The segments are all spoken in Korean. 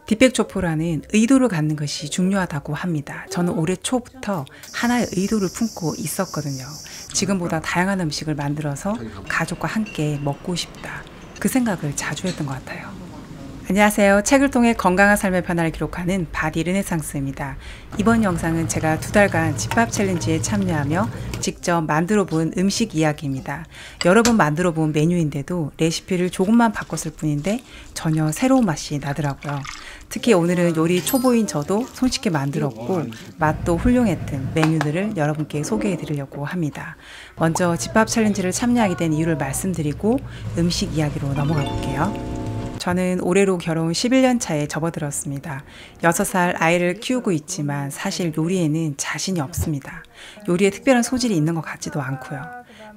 디펙초포라는 의도를 갖는 것이 중요하다고 합니다. 저는 올해 초부터 하나의 의도를 품고 있었거든요. 지금보다 다양한 음식을 만들어서 가족과 함께 먹고 싶다. 그 생각을 자주 했던 것 같아요. 안녕하세요. 책을 통해 건강한 삶의 변화를 기록하는 바디 르네상스입니다. 이번 영상은 제가 2달간 집밥 챌린지에 참여하며 직접 만들어 본 음식 이야기입니다. 여러 번 만들어 본 메뉴인데도 레시피를 조금만 바꿨을 뿐인데 전혀 새로운 맛이 나더라고요. 특히 오늘은 요리 초보인 저도 손쉽게 만들었고 맛도 훌륭했던 메뉴들을 여러분께 소개해 드리려고 합니다. 먼저 집밥 챌린지를 참여하게 된 이유를 말씀드리고 음식 이야기로 넘어가 볼게요. 저는 올해로 결혼 11년 차에 접어들었습니다. 6살 아이를 키우고 있지만 사실 요리에는 자신이 없습니다. 요리에 특별한 소질이 있는 것 같지도 않고요.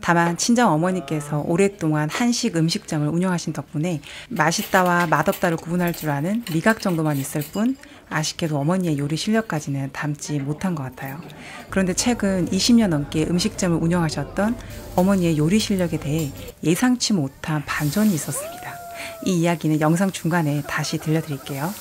다만 친정 어머니께서 오랫동안 한식 음식점을 운영하신 덕분에 맛있다와 맛없다를 구분할 줄 아는 미각 정도만 있을 뿐 아쉽게도 어머니의 요리 실력까지는 담지 못한 것 같아요. 그런데 최근 20년 넘게 음식점을 운영하셨던 어머니의 요리 실력에 대해 예상치 못한 반전이 있었습니다. 이 이야기는 영상 중간에 다시 들려드릴게요.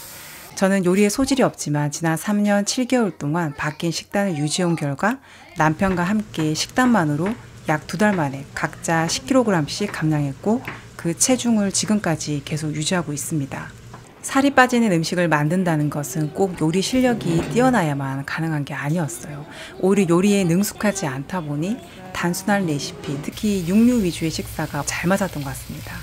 저는 요리에 소질이 없지만 지난 3년 7개월 동안 바뀐 식단을 유지해온 결과 남편과 함께 식단만으로 약 2달 만에 각자 10kg씩 감량했고 그 체중을 지금까지 계속 유지하고 있습니다. 살이 빠지는 음식을 만든다는 것은 꼭 요리 실력이 뛰어나야만 가능한 게 아니었어요. 오히려 요리에 능숙하지 않다 보니 단순한 레시피, 특히 육류 위주의 식사가 잘 맞았던 것 같습니다.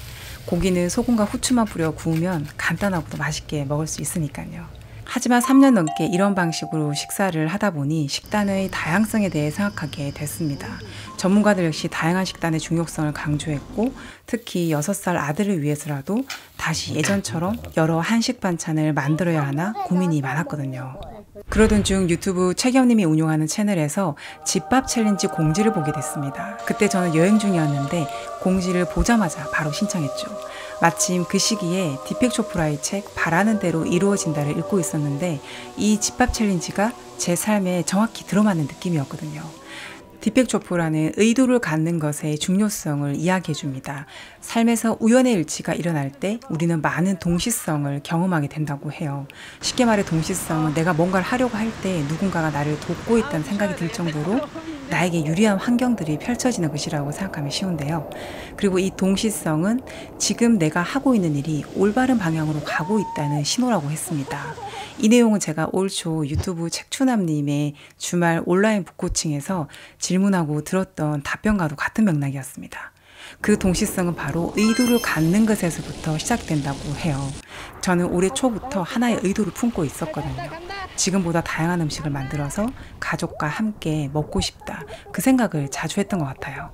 고기는 소금과 후추만 뿌려 구우면 간단하고도 맛있게 먹을 수 있으니까요. 하지만 3년 넘게 이런 방식으로 식사를 하다 보니 식단의 다양성에 대해 생각하게 됐습니다. 전문가들 역시 다양한 식단의 중요성을 강조했고 특히 6살 아들을 위해서라도 다시 예전처럼 여러 한식 반찬을 만들어야 하나 고민이 많았거든요. 그러던 중 유튜브 최겸님이 운영하는 채널에서 집밥 챌린지 공지를 보게 됐습니다. 그때 저는 여행 중이었는데 공지를 보자마자 바로 신청했죠. 마침 그 시기에 디펙초포라의 책 바라는 대로 이루어진다를 읽고 있었는데 이 집밥 챌린지가 제 삶에 정확히 들어맞는 느낌이었거든요. 디펙초포라는 의도를 갖는 것의 중요성을 이야기해 줍니다. 삶에서 우연의 일치가 일어날 때 우리는 많은 동시성을 경험하게 된다고 해요. 쉽게 말해 동시성은 내가 뭔가를 하려고 할 때 누군가가 나를 돕고 있다는 생각이 들 정도로 나에게 유리한 환경들이 펼쳐지는 것이라고 생각하면 쉬운데요. 그리고 이 동시성은 지금 내가 하고 있는 일이 올바른 방향으로 가고 있다는 신호라고 했습니다. 이 내용은 제가 올 초 유튜브 책추남님의 주말 온라인 북코칭에서 질문하고 들었던 답변과도 같은 맥락이었습니다. 그 동시성은 바로 의도를 갖는 것에서부터 시작된다고 해요. 저는 올해 초부터 하나의 의도를 품고 있었거든요. 지금보다 다양한 음식을 만들어서 가족과 함께 먹고 싶다. 그 생각을 자주 했던 것 같아요.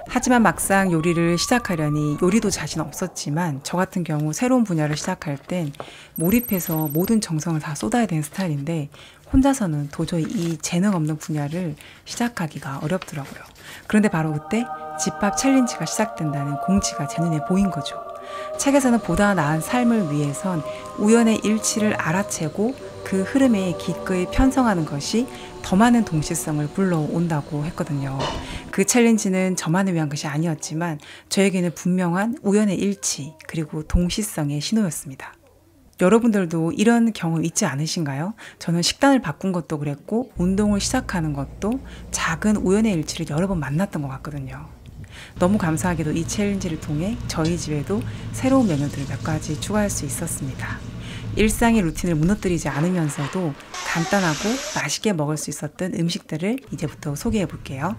하지만 막상 요리를 시작하려니 요리도 자신 없었지만 저 같은 경우 새로운 분야를 시작할 땐 몰입해서 모든 정성을 다 쏟아야 되는 스타일인데 혼자서는 도저히 이 재능 없는 분야를 시작하기가 어렵더라고요. 그런데 바로 그때 집밥 챌린지가 시작된다는 공지가 제 눈에 보인 거죠. 책에서는 보다 나은 삶을 위해선 우연의 일치를 알아채고 그 흐름에 기꺼이 편성하는 것이 더 많은 동시성을 불러온다고 했거든요. 그 챌린지는 저만을 위한 것이 아니었지만 저에게는 분명한 우연의 일치 그리고 동시성의 신호였습니다. 여러분들도 이런 경험 있지 않으신가요? 저는 식단을 바꾼 것도 그랬고 운동을 시작하는 것도 작은 우연의 일치를 여러 번 만났던 것 같거든요. 너무 감사하게도 이 챌린지를 통해 저희 집에도 새로운 메뉴들을 몇 가지 추가할 수 있었습니다. 일상의 루틴을 무너뜨리지 않으면서도 간단하고 맛있게 먹을 수 있었던 음식들을 이제부터 소개해 볼게요.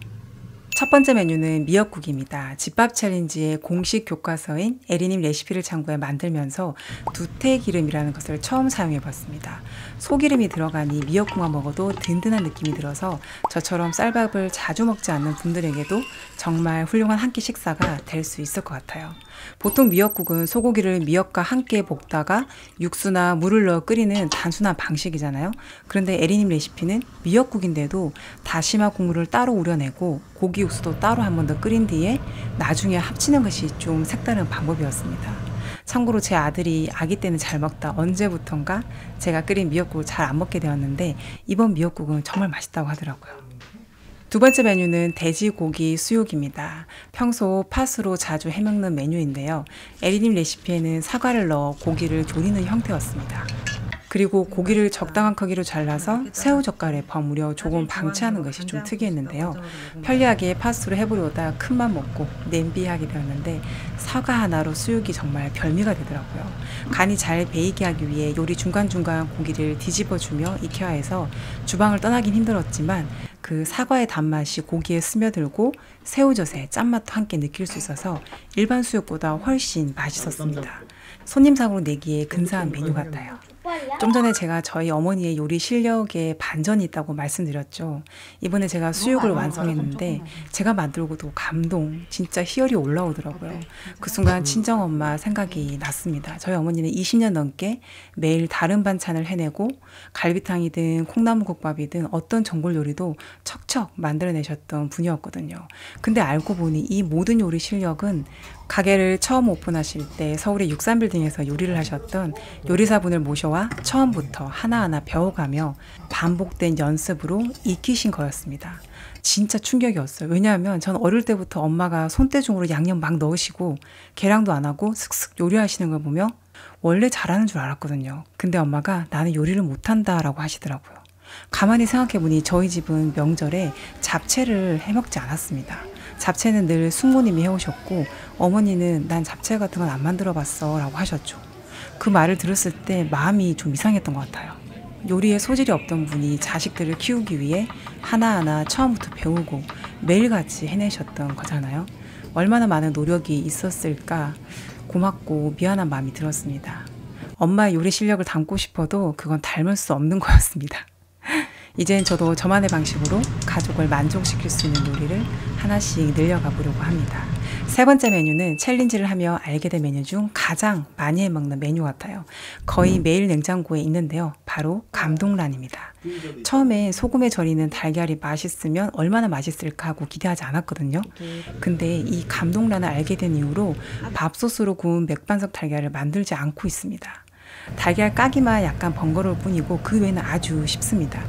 첫 번째 메뉴는 미역국입니다. 집밥 챌린지의 공식 교과서인 에리님 레시피를 참고해 만들면서 두태기름이라는 것을 처음 사용해 봤습니다. 소기름이 들어가니 미역국만 먹어도 든든한 느낌이 들어서 저처럼 쌀밥을 자주 먹지 않는 분들에게도 정말 훌륭한 한 끼 식사가 될 수 있을 것 같아요. 보통 미역국은 소고기를 미역과 함께 볶다가 육수나 물을 넣어 끓이는 단순한 방식이잖아요. 그런데 에리님 레시피는 미역국인데도 다시마 국물을 따로 우려내고 고기 육수도 따로 한 번 더 끓인 뒤에 나중에 합치는 것이 좀 색다른 방법이었습니다. 참고로 제 아들이 아기 때는 잘 먹다 언제부턴가 제가 끓인 미역국을 잘 안 먹게 되었는데 이번 미역국은 정말 맛있다고 하더라고요. 두 번째 메뉴는 돼지고기 수육입니다. 평소 팥으로 자주 해먹는 메뉴인데요. 에리님 레시피에는 사과를 넣어 고기를 조리는 형태였습니다. 그리고 고기를 적당한 크기로 잘라서 새우 젓갈에 버무려 조금 방치하는 것이 좀 특이했는데요. 편리하게 파스타를 해보려다 큰맘 먹고 냄비하게 되었는데 사과 하나로 수육이 정말 별미가 되더라고요. 간이 잘 배이게 하기 위해 요리 중간중간 고기를 뒤집어주며 익혀야 해서 주방을 떠나긴 힘들었지만 그 사과의 단맛이 고기에 스며들고 새우젓의 짠맛도 함께 느낄 수 있어서 일반 수육보다 훨씬 맛있었습니다. 손님상으로 내기에 근사한 메뉴 같아요. 좀 전에 제가 저희 어머니의 요리 실력에 반전이 있다고 말씀드렸죠. 이번에 제가 수육을 완성했는데 제가 만들고도 감동, 진짜 희열이 올라오더라고요. 그 순간 친정엄마 생각이 났습니다. 저희 어머니는 20년 넘게 매일 다른 반찬을 해내고 갈비탕이든 콩나물국밥이든 어떤 전골 요리도 척척 만들어내셨던 분이었거든요. 근데 알고 보니 이 모든 요리 실력은 가게를 처음 오픈하실 때 서울의 63빌딩에서 요리를 하셨던 요리사분을 모셔와 처음부터 하나하나 배워가며 반복된 연습으로 익히신 거였습니다. 진짜 충격이었어요. 왜냐하면 전 어릴 때부터 엄마가 손대중으로 양념 막 넣으시고 계량도 안 하고 슥슥 요리하시는 걸 보며 원래 잘하는 줄 알았거든요. 근데 엄마가 나는 요리를 못한다라고 하시더라고요. 가만히 생각해보니 저희 집은 명절에 잡채를 해먹지 않았습니다. 잡채는 늘 숙모님이 해오셨고 어머니는 난 잡채 같은 건 안 만들어 봤어 라고 하셨죠. 그 말을 들었을 때 마음이 좀 이상했던 것 같아요. 요리에 소질이 없던 분이 자식들을 키우기 위해 하나하나 처음부터 배우고 매일같이 해내셨던 거잖아요. 얼마나 많은 노력이 있었을까 고맙고 미안한 마음이 들었습니다. 엄마의 요리 실력을 닮고 싶어도 그건 닮을 수 없는 거였습니다. 이젠 저도 저만의 방식으로 가족을 만족시킬 수 있는 요리를 하나씩 늘려가 보려고 합니다. 세 번째 메뉴는 챌린지를 하며 알게 된 메뉴 중 가장 많이 해먹는 메뉴 같아요. 거의 매일 냉장고에 있는데요. 바로 감동란입니다. 처음에 소금에 절이는 달걀이 맛있으면 얼마나 맛있을까 하고 기대하지 않았거든요. 근데 이 감동란을 알게 된 이후로 밥솥으로 구운 맥반석 달걀을 만들지 않고 있습니다. 달걀 까기만 약간 번거로울 뿐이고 그 외에는 아주 쉽습니다.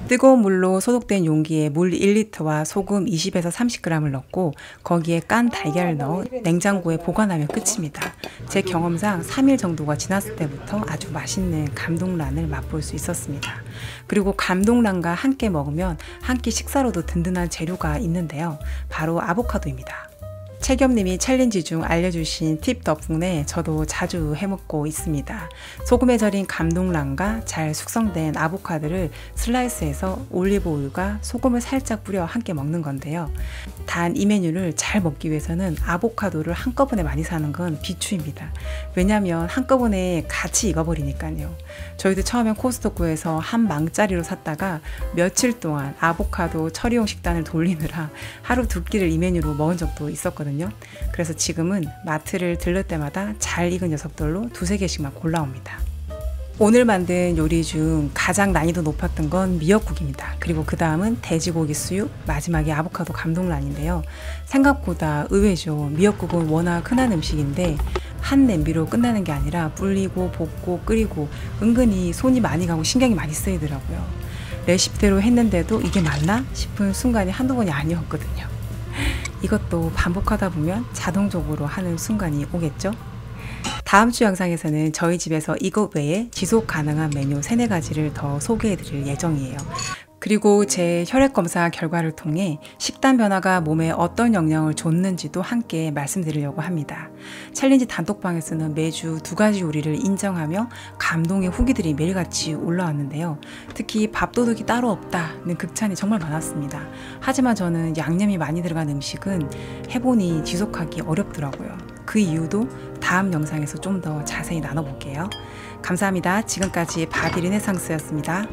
뜨거운 물로 소독된 용기에 물 1리터와 소금 20에서 30g을 넣고 거기에 깐 달걀을 넣어 냉장고에 보관하면 끝입니다. 제 경험상 3일 정도가 지났을 때부터 아주 맛있는 감동란을 맛볼 수 있었습니다. 그리고 감동란과 함께 먹으면 한 끼 식사로도 든든한 재료가 있는데요. 바로 아보카도입니다. 채겸님이 챌린지 중 알려주신 팁 덕분에 저도 자주 해먹고 있습니다. 소금에 절인 감동란과 잘 숙성된 아보카도를 슬라이스해서 올리브오일과 소금을 살짝 뿌려 함께 먹는 건데요. 단 이 메뉴를 잘 먹기 위해서는 아보카도를 한꺼번에 많이 사는 건 비추입니다. 왜냐하면 한꺼번에 같이 익어버리니까요. 저희도 처음엔 코스트코에서 한 망짜리로 샀다가 며칠 동안 아보카도 처리용 식단을 돌리느라 하루 두 끼를 이 메뉴로 먹은 적도 있었거든요. 그래서 지금은 마트를 들를 때마다 잘 익은 녀석들로 두세 개씩만 골라옵니다. 오늘 만든 요리 중 가장 난이도 높았던 건 미역국입니다. 그리고 그 다음은 돼지고기 수육, 마지막에 아보카도 감동란인데요. 생각보다 의외죠. 미역국은 워낙 흔한 음식인데 한 냄비로 끝나는 게 아니라 불리고 볶고 끓이고 은근히 손이 많이 가고 신경이 많이 쓰이더라고요. 레시피대로 했는데도 이게 맞나 싶은 순간이 한두 번이 아니었거든요. 이것도 반복하다 보면 자동적으로 하는 순간이 오겠죠? 다음 주 영상에서는 저희 집에서 이것 외에 지속 가능한 메뉴 3-4가지를 더 소개해 드릴 예정이에요. 그리고 제 혈액 검사 결과를 통해 식단 변화가 몸에 어떤 영향을 줬는지도 함께 말씀드리려고 합니다. 챌린지 단톡방에서는 매주 2가지 요리를 인정하며 감동의 후기들이 매일같이 올라왔는데요. 특히 밥도둑이 따로 없다는 극찬이 정말 많았습니다. 하지만 저는 양념이 많이 들어간 음식은 해보니 지속하기 어렵더라고요. 그 이유도 다음 영상에서 좀 더 자세히 나눠볼게요. 감사합니다. 지금까지 바디 르네상스였습니다.